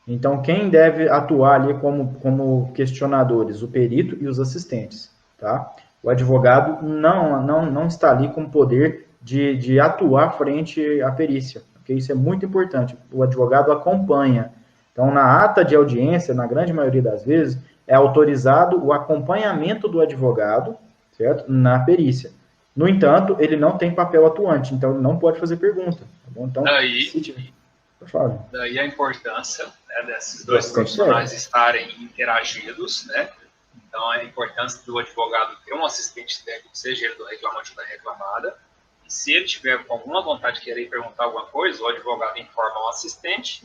Speaker 2: Então, quem deve atuar ali como questionadores? O perito e os assistentes, tá? O advogado não está ali com poder de atuar frente à perícia. porque isso é muito importante. O advogado acompanha. Então, na ata de audiência, na grande maioria das vezes, é autorizado o acompanhamento do advogado, certo? Na perícia. No entanto, ele não tem papel atuante, então ele não pode fazer pergunta. Tá bom? Então,
Speaker 1: daí a importância, né, desses dois profissionais estarem interagidos, né? Então, a importância do advogado ter um assistente técnico, seja ele do reclamante ou da reclamada. E se ele tiver com alguma vontade de querer perguntar alguma coisa, o advogado informa o assistente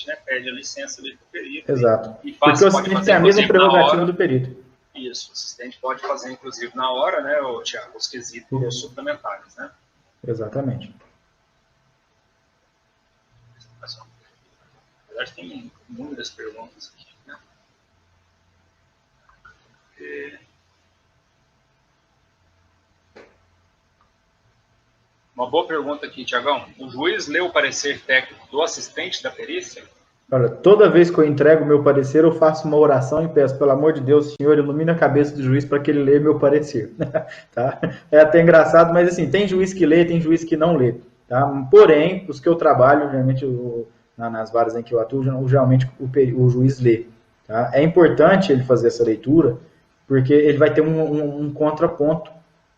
Speaker 1: né, pede a licença do perito.
Speaker 2: Exato. E faz, porque o assistente tem a mesma prerrogativa do perito.
Speaker 1: Isso, o assistente pode fazer, inclusive, na hora, né, Tiago, os quesitos suplementares, né?
Speaker 2: Exatamente.
Speaker 1: Na verdade, tem inúmeras perguntas aqui, né? Uma boa pergunta aqui, Tiagão. O juiz lê o parecer técnico do assistente da perícia?
Speaker 2: Olha, toda vez que eu entrego o meu parecer, eu faço uma oração e peço, pelo amor de Deus, Senhor, ilumina a cabeça do juiz para que ele lê meu parecer. Tá? É até engraçado, mas assim, tem juiz que lê, tem juiz que não lê. Tá? Porém, os que eu trabalho, geralmente nas varas em que eu atuo, geralmente o juiz lê. Tá? É importante ele fazer essa leitura, porque ele vai ter um contraponto,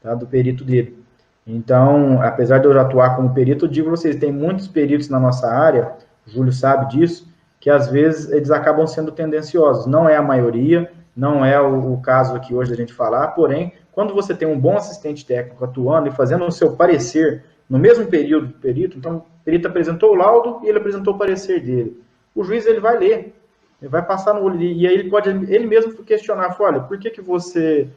Speaker 2: tá, do perito dele. Então, apesar de eu atuar como perito, eu digo a vocês, tem muitos peritos na nossa área, o Júlio sabe disso, que às vezes eles acabam sendo tendenciosos. Não é a maioria, não é o caso aqui hoje da gente falar, porém, quando você tem um bom assistente técnico atuando e fazendo o seu parecer no mesmo período do perito, então o perito apresentou o laudo e ele apresentou o parecer dele. O juiz ele vai ler, ele vai passar no olho, e aí ele pode ele mesmo questionar, olha, por que você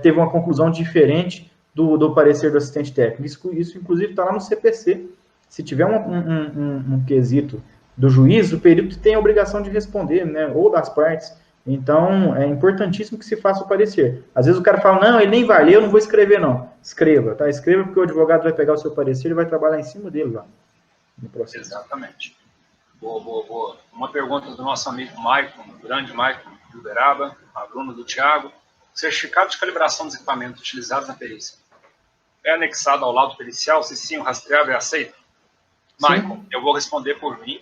Speaker 2: teve uma conclusão diferente do parecer do assistente técnico? Isso inclusive está lá no CPC. Se tiver um quesito do juiz, o perito tem a obrigação de responder, né, ou das partes. Então, é importantíssimo que se faça o parecer. Às vezes o cara fala, não, ele nem vai ler, eu não vou escrever, não. Escreva, tá? Escreva, porque o advogado vai pegar o seu parecer e vai trabalhar em cima dele lá, no processo.
Speaker 1: Exatamente. Boa. Uma pergunta do nosso amigo Maicon, o grande Maicon de Uberaba, aluno do Tiago. O certificado de calibração dos equipamentos utilizados na perícia é anexado ao laudo pericial? Se sim, o rastreável é aceito? Maicon, eu vou responder por mim.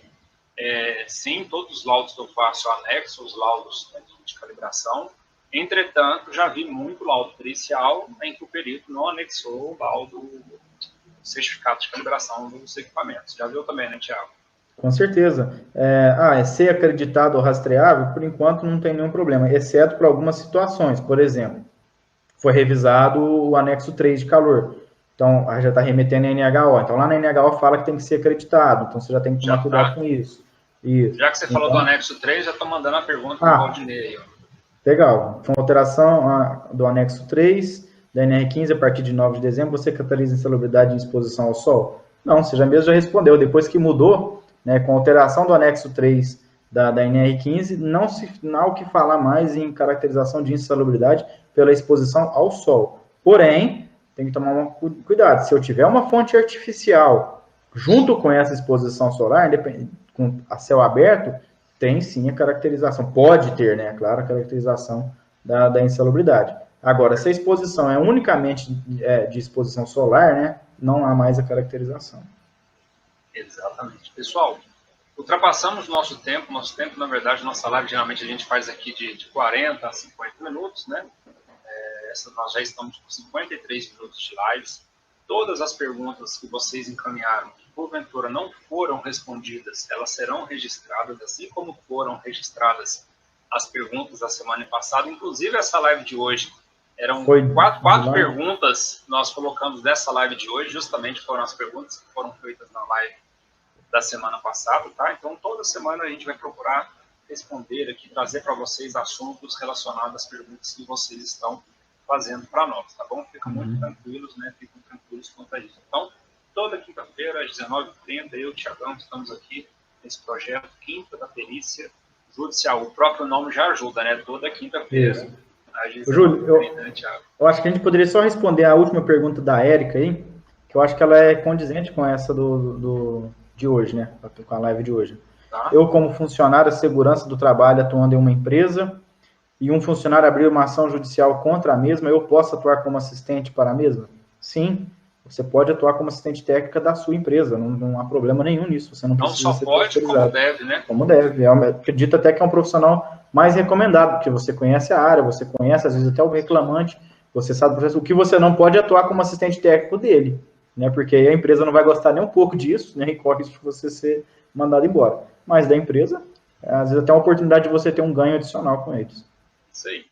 Speaker 1: Sim, todos os laudos que eu faço anexo os laudos de calibração. Entretanto, já vi muito laudo pericial em que o perito não anexou o laudo, o certificado de calibração dos equipamentos. Já viu também, né, Tiago?
Speaker 2: Com certeza. Ser acreditado ou rastreável, por enquanto não tem nenhum problema, exceto para algumas situações. Por exemplo, foi revisado o anexo 3 de calor. Então, já está remetendo a NHO. Então, lá na NHO fala que tem que ser acreditado. Então, você já tem que tomar cuidado com isso.
Speaker 1: Já que você falou do anexo 3, já estou mandando a pergunta para o Valdinei.
Speaker 2: Legal. Foi uma alteração do anexo 3 da NR15 a partir de 9 de dezembro. Você catalisa insalubridade em exposição ao sol? Não, você já respondeu. Depois que mudou, né, com a alteração do anexo 3 da NR15, não há o que falar mais em caracterização de insalubridade pela exposição ao sol. Porém, tem que tomar cuidado. Se eu tiver uma fonte artificial junto com essa exposição solar, com a céu aberto, tem sim a caracterização. Pode ter, né, claro, a caracterização da insalubridade. Agora, se a exposição é unicamente de exposição solar, né, não há mais a caracterização.
Speaker 1: Exatamente. Pessoal, ultrapassamos nosso tempo. Nosso tempo, na verdade, nossa live, geralmente a gente faz aqui de 40 a 50 minutos, né? Nós já estamos com 53 minutos de lives. Todas as perguntas que vocês encaminharam, que porventura não foram respondidas, elas serão registradas, assim como foram registradas as perguntas da semana passada. Inclusive, essa live de hoje, eram quatro perguntas que nós colocamos dessa live de hoje, justamente foram as perguntas que foram feitas na live da semana passada, tá? Então, toda semana a gente vai procurar responder aqui, trazer para vocês assuntos relacionados às perguntas que vocês estão fazendo para nós, tá bom? Ficam muito tranquilos, né? Ficam tranquilos quanto a isso. Então, toda quinta-feira, às 19h30, eu e o Tiagão estamos aqui nesse projeto Quinta da Perícia Judicial. O próprio nome já ajuda, né? Toda quinta-feira.
Speaker 2: Júlio, eu acho que a gente poderia só responder a última pergunta da Érica aí, que eu acho que ela é condizente com essa de hoje, né? Com a live de hoje. Tá. Eu, como funcionário de segurança do trabalho, atuando em uma empresa, e um funcionário abrir uma ação judicial contra a mesma, eu posso atuar como assistente para a mesma? Sim, você pode atuar como assistente técnica da sua empresa, não há problema nenhum nisso, você não precisa
Speaker 1: só pode, como deve, né?
Speaker 2: Como deve, eu acredito até que é um profissional mais recomendado, porque você conhece a área, você conhece, às vezes, até o reclamante, você sabe o que você não pode atuar como assistente técnico dele, né? Porque aí a empresa não vai gostar nem um pouco disso, né? E corre de você ser mandado embora. Mas da empresa, às vezes até uma oportunidade de você ter um ganho adicional com eles.
Speaker 1: Isso aí.